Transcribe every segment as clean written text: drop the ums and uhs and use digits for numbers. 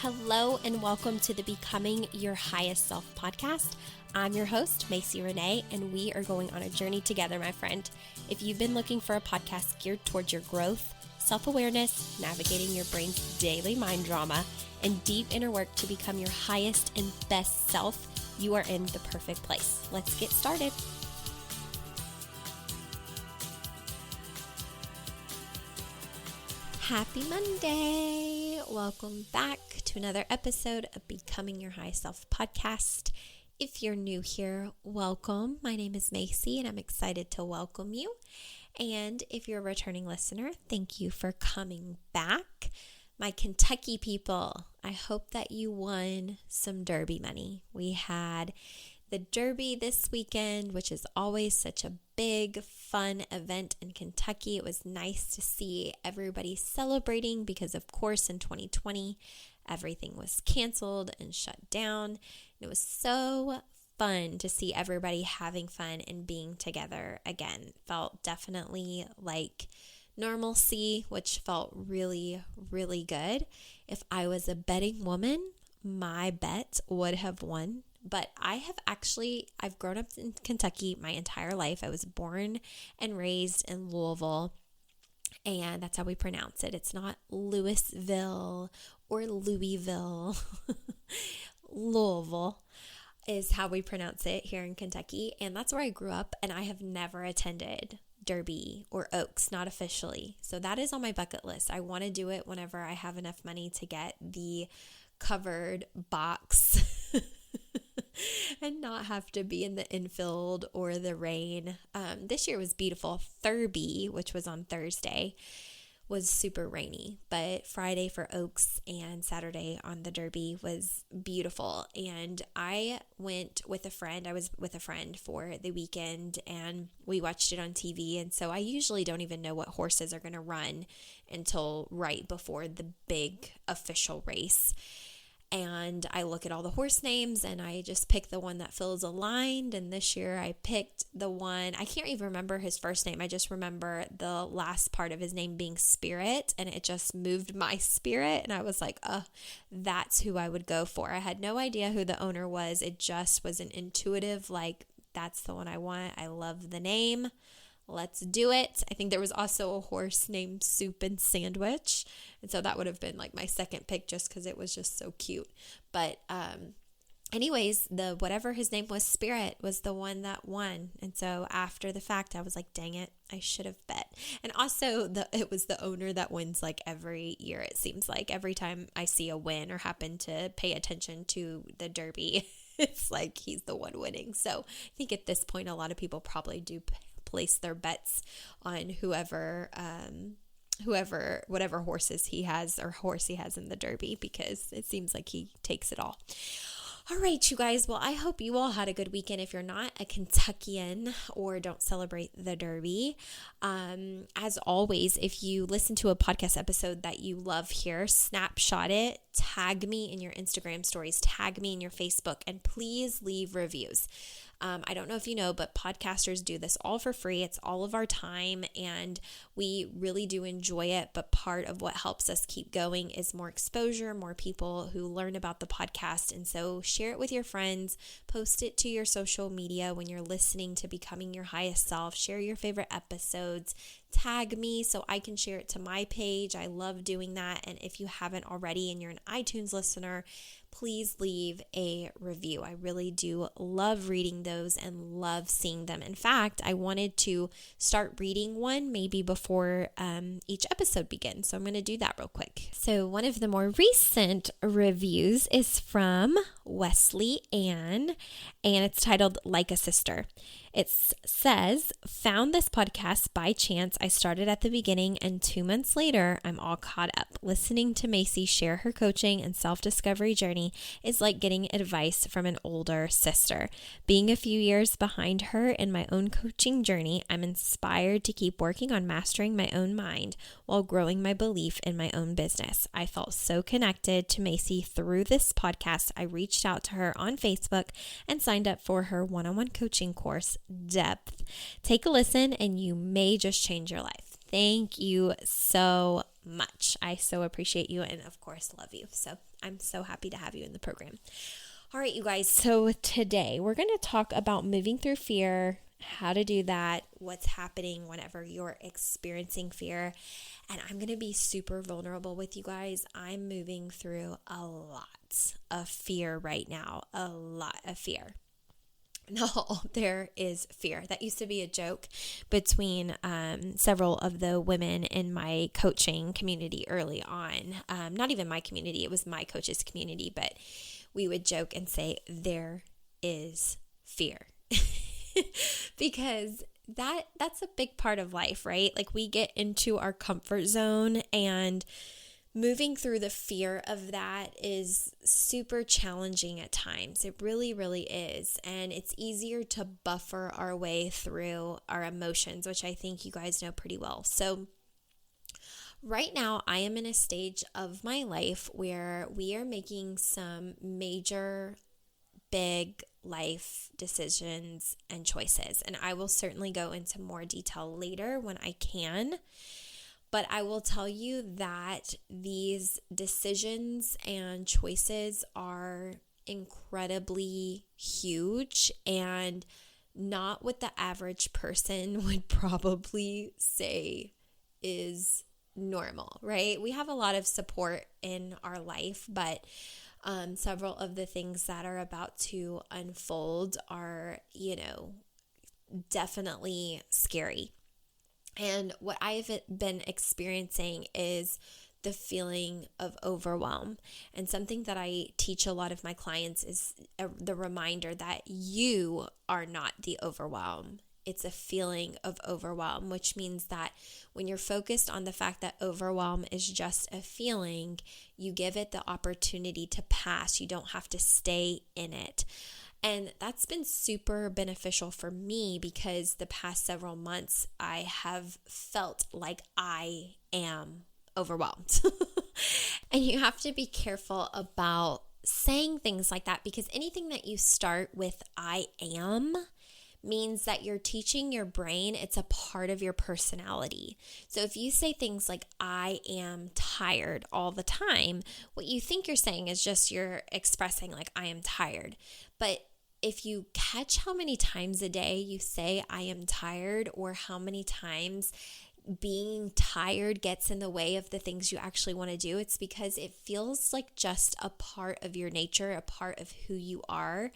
Hello and welcome to the Becoming Your Highest Self podcast. I'm your host, Macie Renae, and we are going on a journey together, my friend. If you've been looking for a podcast geared towards your growth, self-awareness, navigating your brain's daily mind drama, and deep inner work to become your highest and best self, you are in the perfect place. Let's get started. Happy Monday! Welcome back to another episode of Becoming Your High Self podcast. If you're new here, welcome. My name is Macie and I'm excited to welcome you. And if you're a returning listener, thank you for coming back. My Kentucky people, I hope that you won some Derby money. We had the Derby this weekend, which is always such a big, fun event in Kentucky. It was nice to see everybody celebrating because, of course, in 2020, everything was canceled and shut down. It was so fun to see everybody having fun and being together again. Felt definitely like normalcy, which felt really, really good. If I was a betting woman, my bet would have won. But I've grown up in Kentucky my entire life. I was born and raised in Louisville, and that's how we pronounce it. It's not Louisville or Louisville. Louisville is how we pronounce it here in Kentucky, and that's where I grew up, and I have never attended Derby or Oaks, not officially. So that is on my bucket list. I want to do it whenever I have enough money to get the covered box and not have to be in the infield or the rain. This year was beautiful. Thurby, which was on Thursday, was super rainy, but Friday for Oaks and Saturday on the Derby was beautiful. And I went with a friend. I was with a friend for the weekend and we watched it on TV. And so I usually don't even know what horses are going to run until right before the big official race. And I look at all the horse names and I just pick the one that feels aligned. And this year I picked the one, I can't even remember his first name. I just remember the last part of his name being Spirit, and it just moved my spirit. And I was like, that's who I would go for. I had no idea who the owner was. It just was an intuitive, like, that's the one I want. I love the name. Let's do it. I think there was also a horse named Soup and Sandwich. And so that would have been like my second pick just because it was just so cute. But anyways, the whatever his name was, Spirit, was the one that won. And so after the fact, I was like, dang it, I should have bet. And also it was the owner that wins like every year. It seems like every time I see a win or happen to pay attention to the Derby, it's like he's the one winning. So I think at this point, a lot of people probably do place their bets on whatever horses he has or horse he has in the Derby, because it seems like he takes it all. All right, you guys. Well, I hope you all had a good weekend. If you're not a Kentuckian or don't celebrate the Derby, as always, if you listen to a podcast episode that you love here, snapshot it, tag me in your Instagram stories, tag me in your Facebook, and please leave reviews. I don't know if you know, but podcasters do this all for free. It's all of our time and we really do enjoy it. But part of what helps us keep going is more exposure, more people who learn about the podcast. And so share it with your friends, post it to your social media when you're listening to Becoming Your Highest Self, share your favorite episodes, tag me so I can share it to my page. I love doing that. And if you haven't already and you're an iTunes listener, please leave a review. I really do love reading those and love seeing them. In fact, I wanted to start reading one maybe before each episode begins. So I'm going to do that real quick. So one of the more recent reviews is from Wesley Ann, and it's titled Like a Sister. It says, found this podcast by chance. I started at the beginning and 2 months later, I'm all caught up. Listening to Macie share her coaching and self-discovery journey is like getting advice from an older sister. Being a few years behind her in my own coaching journey, I'm inspired to keep working on mastering my own mind while growing my belief in my own business. I felt so connected to Macie through this podcast. I reached out to her on Facebook and signed up for her one-on-one coaching course, Depth. Take a listen and you may just change your life. Thank you so much. I so appreciate you and of course love you. So I'm so happy to have you in the program. All right, you guys. So today we're going to talk about moving through fear, how to do that, what's happening whenever you're experiencing fear. And I'm going to be super vulnerable with you guys. I'm moving through a lot of fear right now, a lot of fear. No, there is fear. That used to be a joke between several of the women in my coaching community early on. Not even my community, it was my coach's community, but we would joke and say, there is fear. Because that's a big part of life, right? Like we get into our comfort zone, and moving through the fear of that is super challenging at times. It really, really is. And it's easier to buffer our way through our emotions, which I think you guys know pretty well. So right now, I am in a stage of my life where we are making some major, big life decisions and choices. And I will certainly go into more detail later when I can. But I will tell you that these decisions and choices are incredibly huge and not what the average person would probably say is normal, right? We have a lot of support in our life, but several of the things that are about to unfold are, definitely scary. And what I've been experiencing is the feeling of overwhelm. And something that I teach a lot of my clients is the reminder that you are not the overwhelm. It's a feeling of overwhelm, which means that when you're focused on the fact that overwhelm is just a feeling, you give it the opportunity to pass. You don't have to stay in it. And that's been super beneficial for me because the past several months I have felt like I am overwhelmed. And you have to be careful about saying things like that, because anything that you start with I am means that you're teaching your brain it's a part of your personality. So if you say things like I am tired all the time, what you think you're saying is just you're expressing like I am tired. But if you catch how many times a day you say I am tired, or how many times being tired gets in the way of the things you actually want to do, it's because it feels like just a part of your nature, a part of who you are.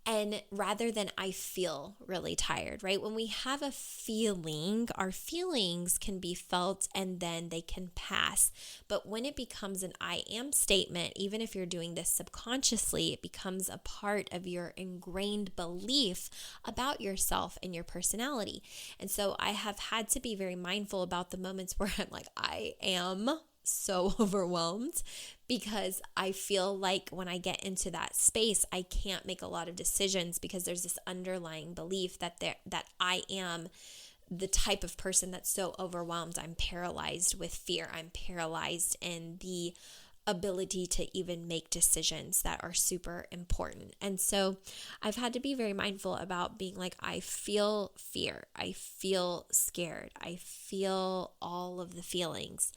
And rather than I feel really tired, right? When we have a feeling, our feelings can be felt and then they can pass. But when it becomes an I am statement, even if you're doing this subconsciously, it becomes a part of your ingrained belief about yourself and your personality. And so I have had to be very mindful about the moments where I'm like, I am so overwhelmed, because I feel like when I get into that space, I can't make a lot of decisions because there's this underlying belief that I am the type of person that's so overwhelmed. I'm paralyzed with fear. I'm paralyzed in the ability to even make decisions that are super important. And so I've had to be very mindful about being like, I feel fear. I feel scared. I feel all of the feelings,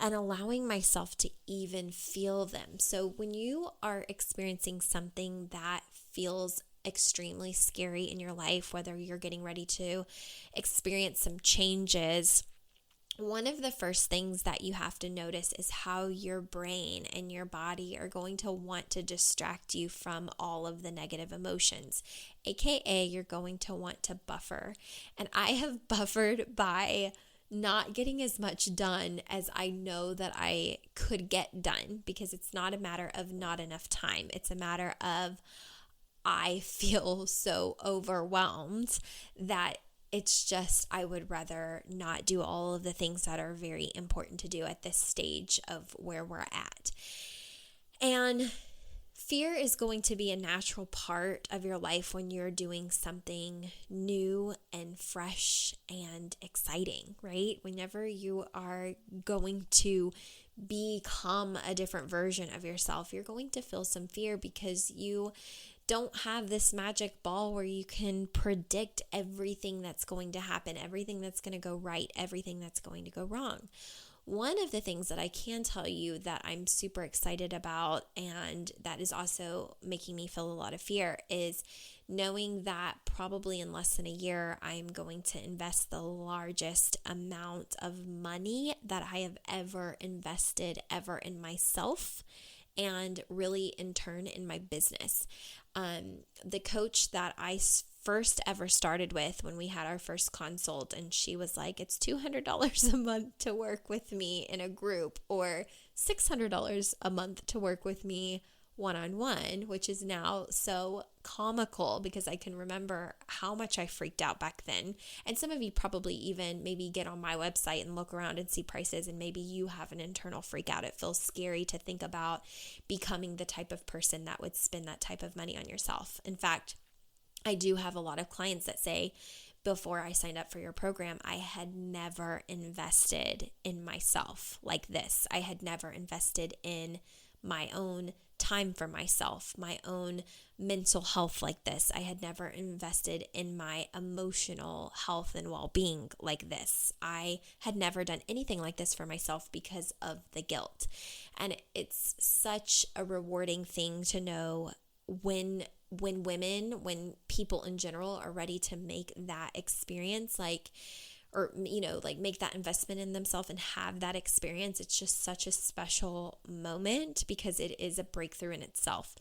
and allowing myself to even feel them. So when you are experiencing something that feels extremely scary in your life, whether you're getting ready to experience some changes, one of the first things that you have to notice is how your brain and your body are going to want to distract you from all of the negative emotions, aka you're going to want to buffer. And I have buffered by not getting as much done as I know that I could get done, because it's not a matter of not enough time. It's a matter of I feel so overwhelmed that it's just I would rather not do all of the things that are very important to do at this stage of where we're at. And fear is going to be a natural part of your life when you're doing something new and fresh and exciting, right? Whenever you are going to become a different version of yourself, you're going to feel some fear because you don't have this magic ball where you can predict everything that's going to happen, everything that's going to go right, everything that's going to go wrong. One of the things that I can tell you that I'm super excited about, and that is also making me feel a lot of fear, is knowing that probably in less than a year, I'm going to invest the largest amount of money that I have ever invested ever in myself, and really in turn in my business. The coach that I first ever started with when we had our first consult, and she was like, it's $200 a month to work with me in a group, or $600 a month to work with me one-on-one, which is now so comical because I can remember how much I freaked out back then. And some of you probably even maybe get on my website and look around and see prices, and maybe you have an internal freak out. It feels scary to think about becoming the type of person that would spend that type of money on yourself. In fact, I do have a lot of clients that say, before I signed up for your program, I had never invested in myself like this. I had never invested in my own time for myself, my own mental health like this. I had never invested in my emotional health and well-being like this. I had never done anything like this for myself because of the guilt. And it's such a rewarding thing to know when people in general are ready to make that experience, make that investment in themselves and have that experience. It's just such a special moment because it is a breakthrough in itself.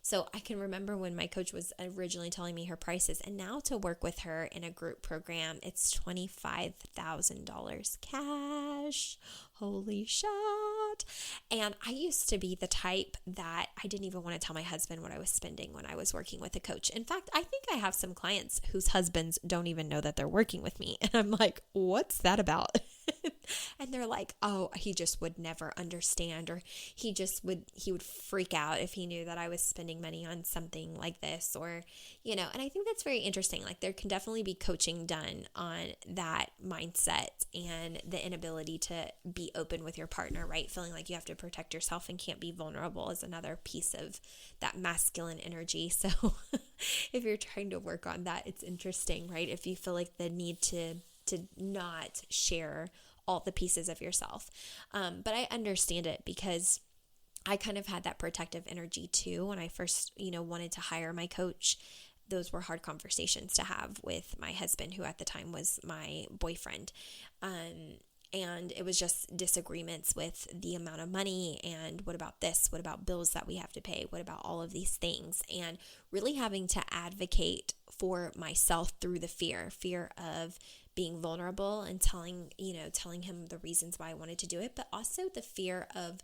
So I can remember when my coach was originally telling me her prices, and now to work with her in a group program, it's $25,000 cash. Holy shit. And I used to be the type that I didn't even want to tell my husband what I was spending when I was working with a coach. In fact, I think I have some clients whose husbands don't even know that they're working with me. And I'm like, what's that about? And they're like, oh, he just would never understand, or he would freak out if he knew that I was spending money on something like this, or, and I think that's very interesting. Like, there can definitely be coaching done on that mindset and the inability to be open with your partner, right? Feeling like you have to protect yourself and can't be vulnerable is another piece of that masculine energy. So if you're trying to work on that, it's interesting, right? If you feel like the need to not share all the pieces of yourself. But I understand it because I kind of had that protective energy too. When I first, wanted to hire my coach, those were hard conversations to have with my husband, who at the time was my boyfriend. And it was just disagreements with the amount of money, and what about this? What about bills that we have to pay? What about all of these things? And really having to advocate for myself through the fear of being vulnerable and telling him the reasons why I wanted to do it, but also the fear of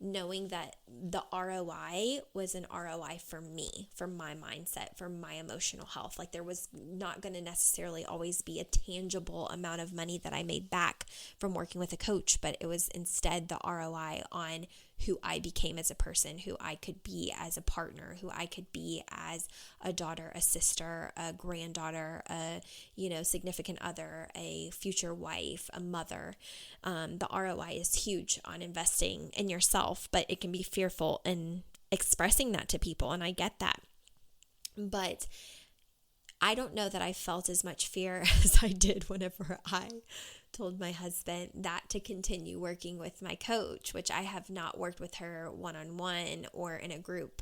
knowing that the ROI was an ROI for me, for my mindset, for my emotional health. Like, there was not going to necessarily always be a tangible amount of money that I made back from working with a coach, but it was instead the ROI on who I became as a person, who I could be as a partner, who I could be as a daughter, a sister, a granddaughter, a significant other, a future wife, a mother. The ROI is huge on investing in yourself, but it can be fearful in expressing that to people, and I get that. But I don't know that I felt as much fear as I did whenever I told my husband that to continue working with my coach, which I have not worked with her one-on-one or in a group,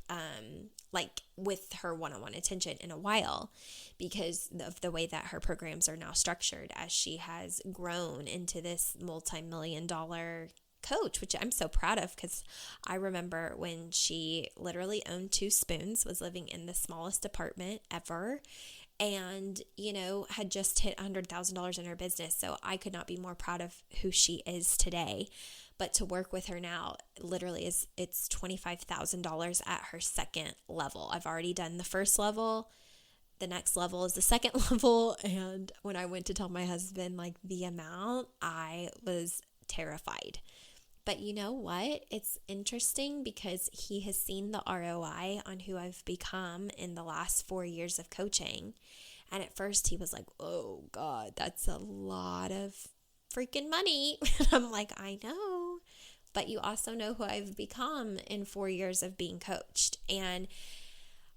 like with her one-on-one attention in a while, because of the way that her programs are now structured, as she has grown into this multi-million-dollar coach, which I'm so proud of, because I remember when she literally owned 2 spoons, was living in the smallest apartment ever, and, had just hit $100,000 in her business. So I could not be more proud of who she is today. But to work with her now, literally it's $25,000 at her second level. I've already done the first level. The next level is the second level. And when I went to tell my husband, the amount, I was terrified. But you know what? It's interesting because he has seen the ROI on who I've become in the last 4 years of coaching. And at first he was like, oh God, that's a lot of freaking money. And I'm like, I know, but you also know who I've become in 4 years of being coached. And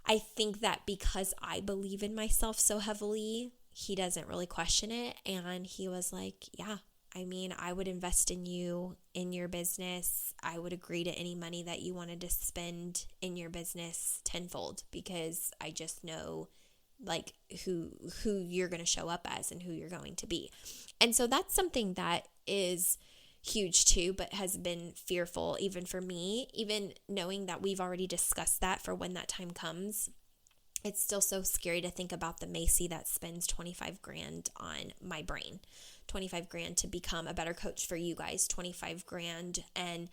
I think that because I believe in myself so heavily, he doesn't really question it. And he was like, yeah, I mean, I would invest in you, in your business. I would agree to any money that you wanted to spend in your business tenfold, because I just know like who you're going to show up as and who you're going to be. And so that's something that is huge too, but has been fearful even for me, even knowing that we've already discussed that for when that time comes. It's still so scary to think about the Macie that spends 25 grand on my brain, 25 grand to become a better coach for you guys, 25 grand, and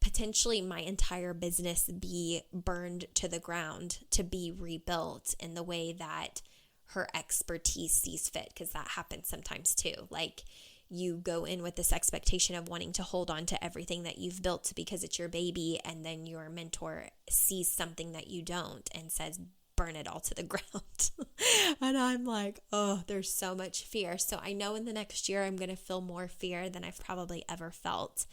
potentially my entire business be burned to the ground to be rebuilt in the way that her expertise sees fit, because that happens sometimes too. Like, you go in with this expectation of wanting to hold on to everything that you've built because it's your baby, and then your mentor sees something that you don't and says, burn it all to the ground. And I'm like, oh, there's so much fear. So I know in the next year I'm going to feel more fear than I've probably ever felt.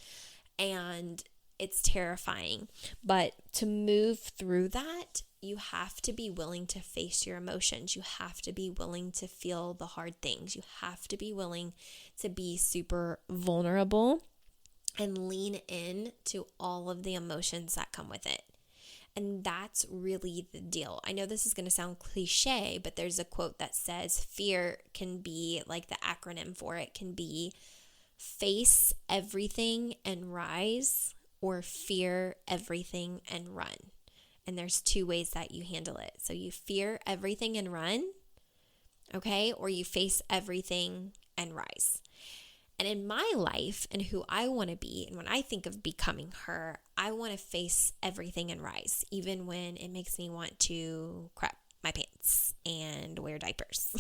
And it's terrifying. But to move through that, you have to be willing to face your emotions. You have to be willing to feel the hard things. You have to be willing to be super vulnerable and lean in to all of the emotions that come with it. And that's really the deal. I know this is going to sound cliche, but there's a quote that says fear can be, like the acronym for it can be face everything and rise, or fear everything and run. And there's two ways that you handle it. So you fear everything and run, okay? Or you face everything and rise. And in my life and who I want to be, and when I think of becoming her, I want to face everything and rise, even when it makes me want to crap my pants and wear diapers,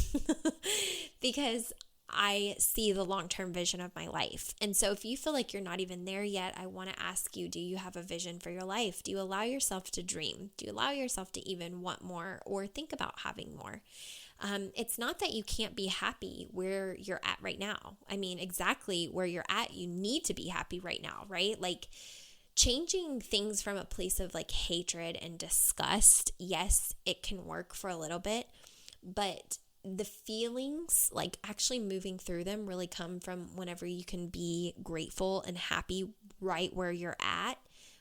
because I see the long-term vision of my life. And so if you feel like you're not even there yet, I want to ask you, do you have a vision for your life? Do you allow yourself to dream? Do you allow yourself to even want more or think about having more? It's not that you can't be happy where you're at right now. I mean, exactly where you're at, you need to be happy right now, right? Like, changing things from a place of like hatred and disgust, yes, it can work for a little bit, but the feelings, like actually moving through them, really come from whenever you can be grateful and happy right where you're at.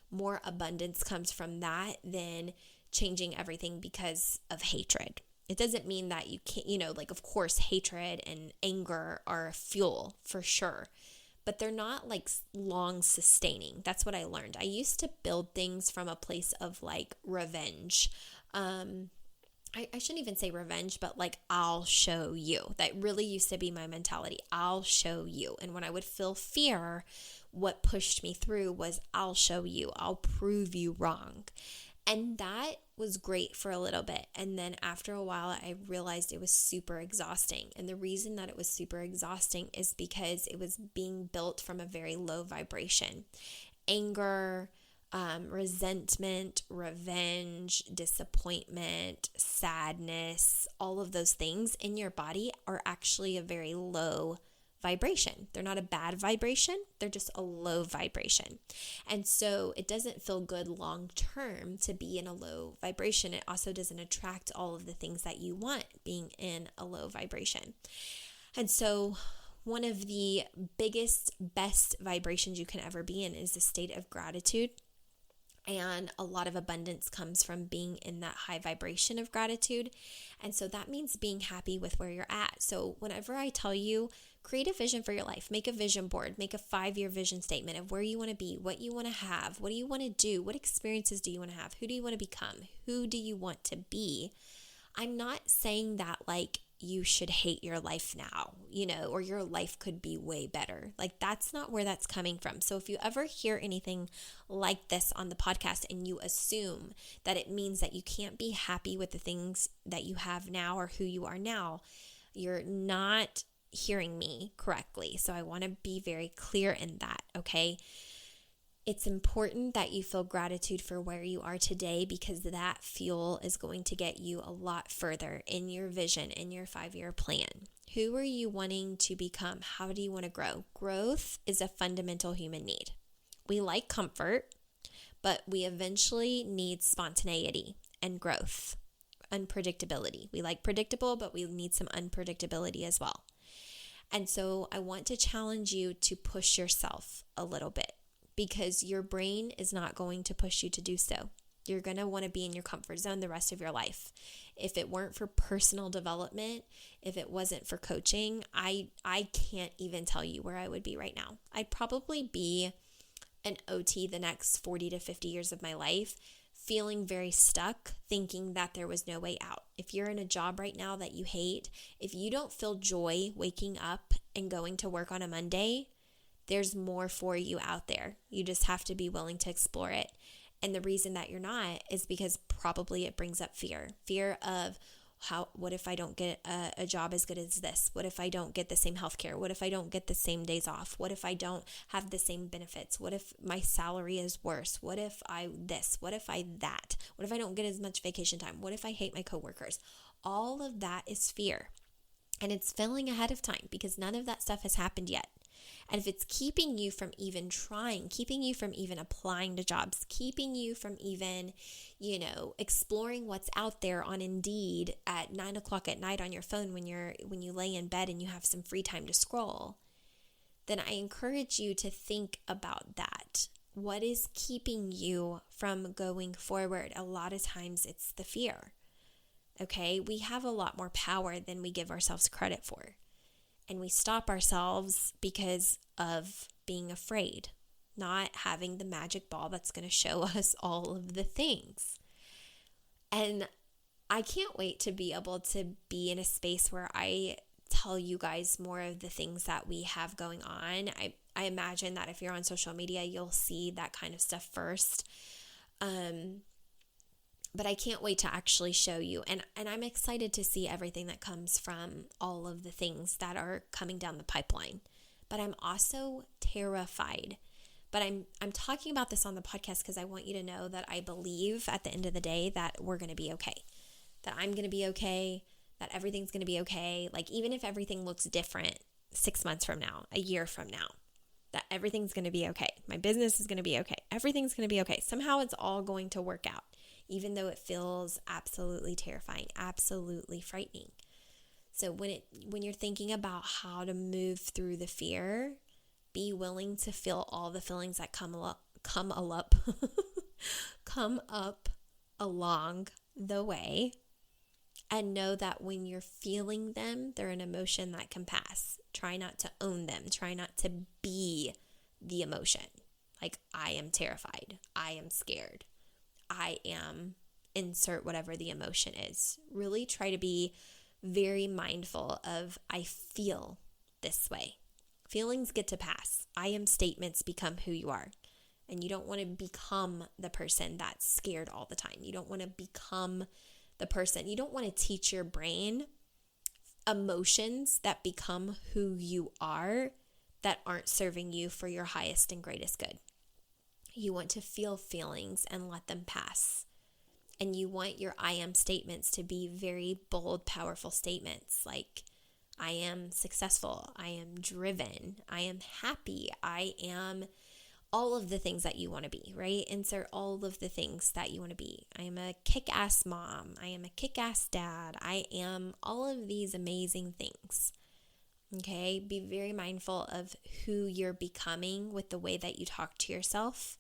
More abundance comes from that than changing everything because of hatred. It doesn't mean that you can't, like, of course, hatred and anger are a fuel for sure, but they're not like long sustaining. That's what I learned. I used to build things from a place of like revenge. I shouldn't even say revenge, but like, I'll show you. That really used to be my mentality. I'll show you. And when I would feel fear, what pushed me through was, I'll show you. I'll prove you wrong. And that was great for a little bit. And then after a while, I realized it was super exhausting. And the reason that it was super exhausting is because it was being built from a very low vibration. Anger, resentment, revenge, disappointment, sadness, all of those things in your body are actually a very low vibration. They're not a bad vibration. They're just a low vibration. And so it doesn't feel good long term to be in a low vibration. It also doesn't attract all of the things that you want being in a low vibration. And so one of the biggest, best vibrations you can ever be in is a state of gratitude. And a lot of abundance comes from being in that high vibration of gratitude. And so that means being happy with where you're at. So whenever I tell you, create a vision for your life, make a vision board, make a 5-year vision statement of where you want to be, what you want to have, what do you want to do, what experiences do you want to have, who do you want to become, who do you want to be. I'm not saying that like you should hate your life now, or your life could be way better. Like, that's not where that's coming from. So if you ever hear anything like this on the podcast and you assume that it means that you can't be happy with the things that you have now or who you are now, you're not hearing me correctly. So I want to be very clear in that, okay? It's important that you feel gratitude for where you are today, because that fuel is going to get you a lot further in your vision, in your 5-year plan. Who are you wanting to become? How do you want to grow? Growth is a fundamental human need. We like comfort, but we eventually need spontaneity and growth, unpredictability. We like predictable, but we need some unpredictability as well. And so I want to challenge you to push yourself a little bit, because your brain is not going to push you to do so. You're going to want to be in your comfort zone the rest of your life. If it weren't for personal development, if it wasn't for coaching, I can't even tell you where I would be right now. I'd probably be an OT the next 40 to 50 years of my life, feeling very stuck, thinking that there was no way out. If you're in a job right now that you hate, if you don't feel joy waking up and going to work on a Monday, there's more for you out there. You just have to be willing to explore it. And the reason that you're not is because probably it brings up fear of what if I don't get a job as good as this? What if I don't get the same healthcare? What if I don't get the same days off? What if I don't have the same benefits? What if my salary is worse? What if I this? What if I that? What if I don't get as much vacation time? What if I hate my coworkers? All of that is fear. And it's filling ahead of time because none of that stuff has happened yet. And if it's keeping you from even trying, keeping you from even applying to jobs, keeping you from even, exploring what's out there on Indeed at 9:00 at night on your phone when you lay in bed and you have some free time to scroll, then I encourage you to think about that. What is keeping you from going forward? A lot of times it's the fear. Okay, we have a lot more power than we give ourselves credit for. And we stop ourselves because of being afraid, not having the magic ball that's going to show us all of the things. And I can't wait to be able to be in a space where I tell you guys more of the things that we have going on. I imagine that if you're on social media, you'll see that kind of stuff first. But I can't wait to actually show you. And I'm excited to see everything that comes from all of the things that are coming down the pipeline. But I'm also terrified. But I'm talking about this on the podcast because I want you to know that I believe at the end of the day that we're going to be okay. That I'm going to be okay. That everything's going to be okay. Like even if everything looks different 6 months from now, a year from now, that everything's going to be okay. My business is going to be okay. Everything's going to be okay. Somehow it's all going to work out, even though it feels absolutely terrifying, absolutely frightening. So when you're thinking about how to move through the fear, be willing to feel all the feelings that come up along the way, and know that when you're feeling them, they're an emotion that can pass. Try not to own them. Try not to be the emotion. Like, I am terrified. I am scared. I am, insert whatever the emotion is. Really try to be very mindful of, I feel this way. Feelings get to pass. I am statements become who you are. And you don't want to become the person that's scared all the time. You don't want to become the person. You don't want to teach your brain emotions that become who you are that aren't serving you for your highest and greatest good. You want to feel feelings and let them pass. And you want your I am statements to be very bold, powerful statements like, I am successful, I am driven, I am happy, I am all of the things that you want to be, right? Insert all of the things that you want to be. I am a kick-ass mom, I am a kick-ass dad, I am all of these amazing things. Okay, be very mindful of who you're becoming with the way that you talk to yourself,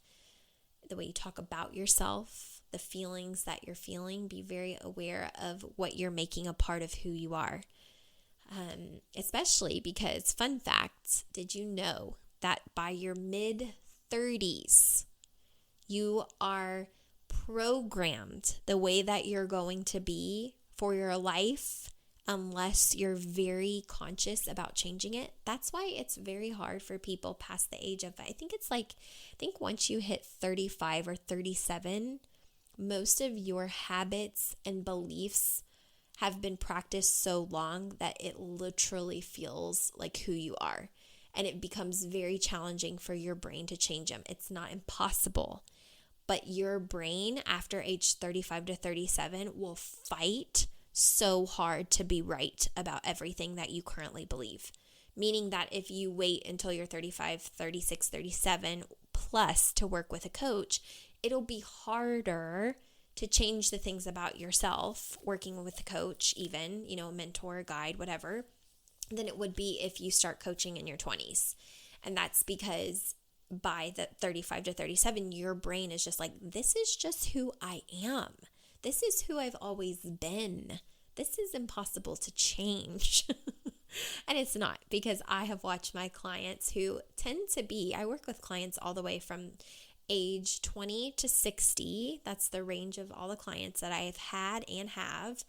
the way you talk about yourself, the feelings that you're feeling. Be very aware of what you're making a part of who you are. Especially because, fun fact, did you know that by your mid-30s, you are programmed the way that you're going to be for your life unless you're very conscious about changing it? That's why it's very hard for people past the age of, I think once you hit 35 or 37, most of your habits and beliefs have been practiced so long that it literally feels like who you are. And it becomes very challenging for your brain to change them. It's not impossible. But your brain after age 35 to 37 will fight so hard to be right about everything that you currently believe. Meaning that if you wait until you're 35, 36, 37 plus to work with a coach, it'll be harder to change the things about yourself, working with a coach even, a mentor, guide, whatever. than it would be if you start coaching in your 20s. And that's because by the 35 to 37, your brain is just like, this is just who I am. This is who I've always been. This is impossible to change. And it's not, because I have watched my clients who tend to be, I work with clients all the way from age 20 to 60. That's the range of all the clients that I have had and have.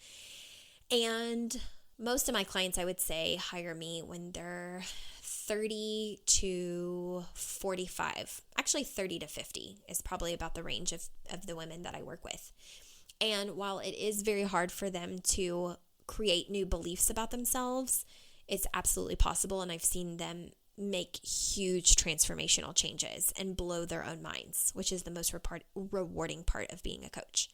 And most of my clients, I would say, hire me when they're 30 to 45. Actually, 30 to 50 is probably about the range of the women that I work with. And while it is very hard for them to create new beliefs about themselves, it's absolutely possible. And I've seen them make huge transformational changes and blow their own minds, which is the most rewarding part of being a coach.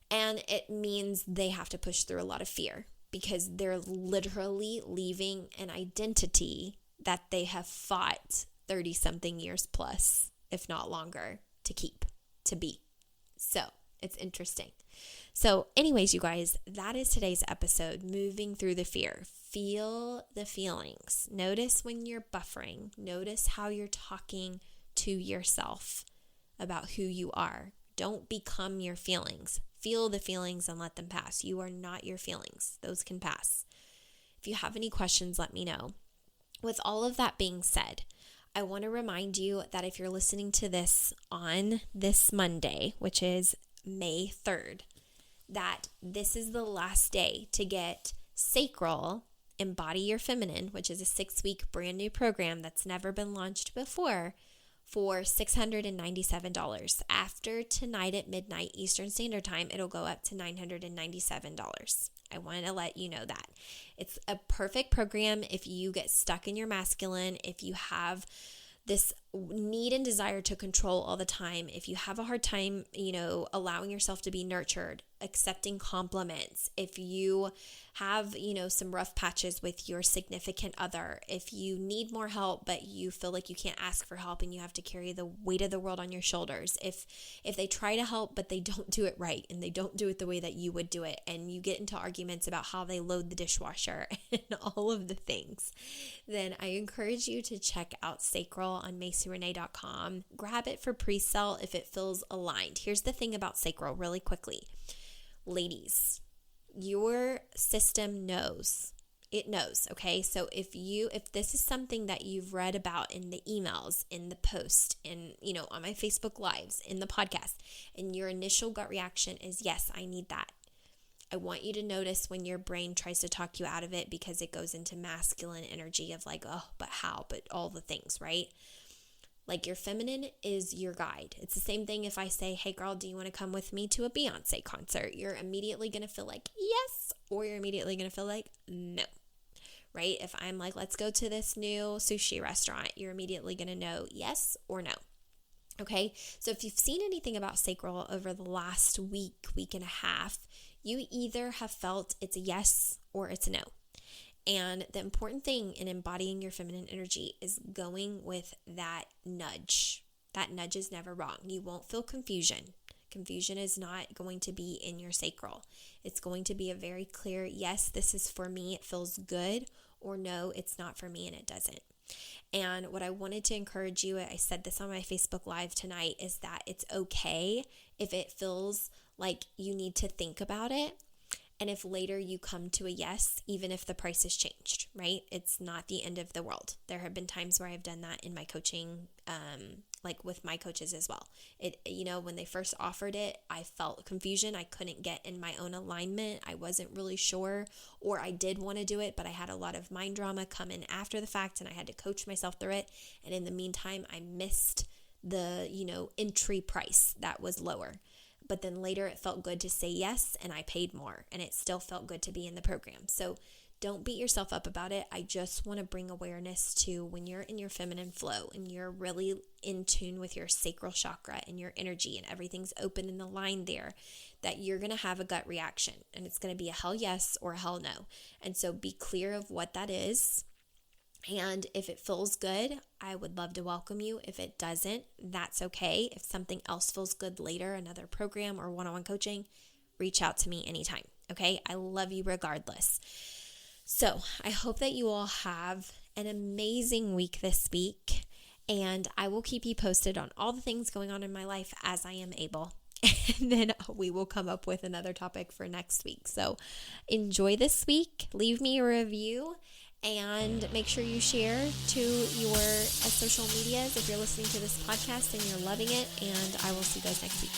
And it means they have to push through a lot of fear, because they're literally leaving an identity that they have fought 30-something years plus, if not longer, to keep, to be. So it's interesting. So anyways, you guys, that is today's episode, moving through the fear. Feel the feelings. Notice when you're buffering. Notice how you're talking to yourself about who you are. Don't become your feelings. Feel the feelings and let them pass. You are not your feelings. Those can pass. If you have any questions, let me know. With all of that being said, I want to remind you that if you're listening to this on this Monday, which is May 3rd, that this is the last day to get SACRAL, Embody Your Feminine, which is a 6-week brand new program that's never been launched before, for $697. After tonight at midnight Eastern Standard Time, it'll go up to $997. I wanted to let you know that. It's a perfect program if you get stuck in your masculine, if you have this need and desire to control all the time, if you have a hard time, allowing yourself to be nurtured, accepting compliments, if you have, some rough patches with your significant other, if you need more help, but you feel like you can't ask for help and you have to carry the weight of the world on your shoulders, if they try to help, but they don't do it right and they don't do it the way that you would do it, and you get into arguments about how they load the dishwasher and all of the things, then I encourage you to check out SACRAL on MacieRenae.com. Grab it for pre-sale if it feels aligned. Here's the thing about SACRAL really quickly. Ladies, your system knows. It knows, okay? So if this is something that you've read about in the emails, in the post, in, on my Facebook Lives, in the podcast, and your initial gut reaction is, yes, I need that. I want you to notice when your brain tries to talk you out of it, because it goes into masculine energy of like, oh, but how, but all the things, right? Like, your feminine is your guide. It's the same thing if I say, hey girl, do you want to come with me to a Beyonce concert? You're immediately going to feel like yes, or you're immediately going to feel like no, right? If I'm like, let's go to this new sushi restaurant, you're immediately going to know yes or no. Okay, so if you've seen anything about SACRAL over the last week and a half, you either have felt it's a yes or it's a no. And the important thing in embodying your feminine energy is going with that nudge. That nudge is never wrong. You won't feel confusion. Confusion is not going to be in your SACRAL. It's going to be a very clear, yes, this is for me, it feels good, or no, it's not for me and it doesn't. And what I wanted to encourage you, I said this on my Facebook Live tonight, is that it's okay if it feels like you need to think about it. And if later you come to a yes, even if the price has changed, right? It's not the end of the world. There have been times where I've done that in my coaching, like with my coaches as well. When they first offered it, I felt confusion. I couldn't get in my own alignment. I wasn't really sure, or I did want to do it, but I had a lot of mind drama come in after the fact and I had to coach myself through it. And in the meantime, I missed the, entry price that was lower. But then later it felt good to say yes, and I paid more, and it still felt good to be in the program. So don't beat yourself up about it. I just want to bring awareness to when you're in your feminine flow and you're really in tune with your sacral chakra and your energy and everything's open and aligned there, that you're going to have a gut reaction, and it's going to be a hell yes or a hell no. And so be clear of what that is. And if it feels good, I would love to welcome you. If it doesn't, that's okay. If something else feels good later, another program or one-on-one coaching, reach out to me anytime, okay? I love you regardless. So I hope that you all have an amazing week this week, and I will keep you posted on all the things going on in my life as I am able. And then we will come up with another topic for next week. So enjoy this week. Leave me a review and make sure you share to your social medias if you're listening to this podcast and you're loving it. And I will see you guys next week.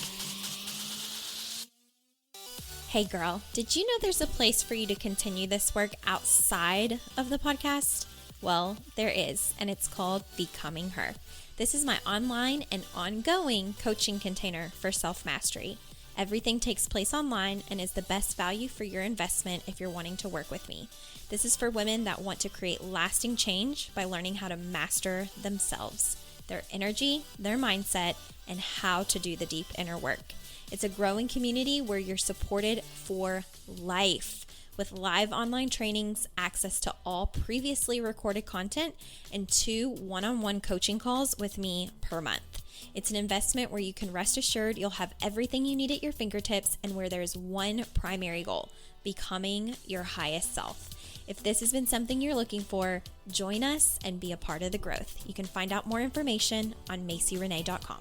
Hey girl, did you know there's a place for you to continue this work outside of the podcast? Well, there is, and it's called Becoming Her. This is my online and ongoing coaching container for self-mastery. Everything takes place online and is the best value for your investment if you're wanting to work with me. This is for women that want to create lasting change by learning how to master themselves, their energy, their mindset, and how to do the deep inner work. It's a growing community where you're supported for life with live online trainings, access to all previously recorded content, and 2 one-on-one coaching calls with me per month. It's an investment where you can rest assured you'll have everything you need at your fingertips and where there's one primary goal, becoming your highest self. If this has been something you're looking for, join us and be a part of the growth. You can find out more information on MacieRenae.com.